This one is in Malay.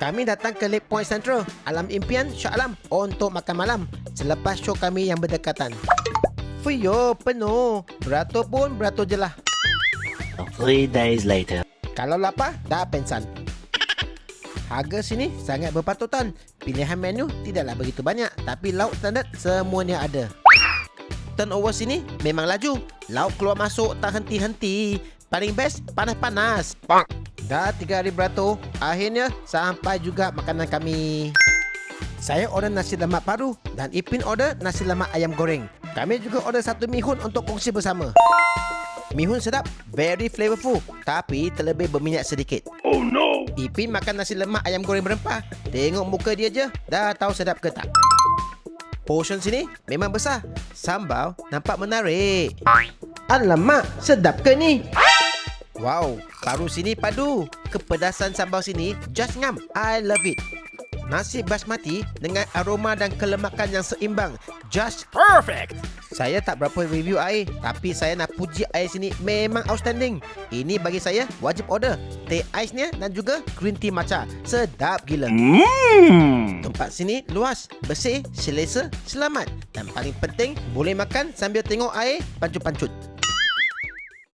Kami datang ke Lake Point Central, Alam Impian, Shah Alam untuk makan malam selepas show kami yang berdekatan. Fuyo, penuh. Beratur pun beratur je lah. 3 days later. Kalau lapar, dah pensan. Harga sini sangat berpatutan. Pilihan menu tidaklah begitu banyak, tapi lauk standard semuanya ada. Turnover sini memang laju. Lauk keluar masuk tak henti-henti. Paling best, panas-panas. Dah 3 hari beratur, akhirnya sampai juga makanan kami. Saya order nasi lemak paru dan Ipin order nasi lemak ayam goreng. Kami juga order satu mihun untuk kongsi bersama. Mihun sedap, very flavorful, tapi terlebih berminyak sedikit. Oh no! Ipin makan nasi lemak ayam goreng berempah. Tengok muka dia je, dah tahu sedap ke tak. Portion sini memang besar. Sambal nampak menarik. Alamak, sedap ke ni? Wow, paru sini padu. Kepedasan sambal sini just ngam. I love it. Nasi basmati dengan aroma dan kelemakan yang seimbang. Just perfect. Saya tak berapa review air, tapi saya nak puji air sini memang outstanding. Ini bagi saya wajib order. Teh aisnya dan juga green tea matcha. Sedap gila. Tempat sini luas, bersih, selesa, selamat. Dan paling penting, boleh makan sambil tengok air pancut-pancut.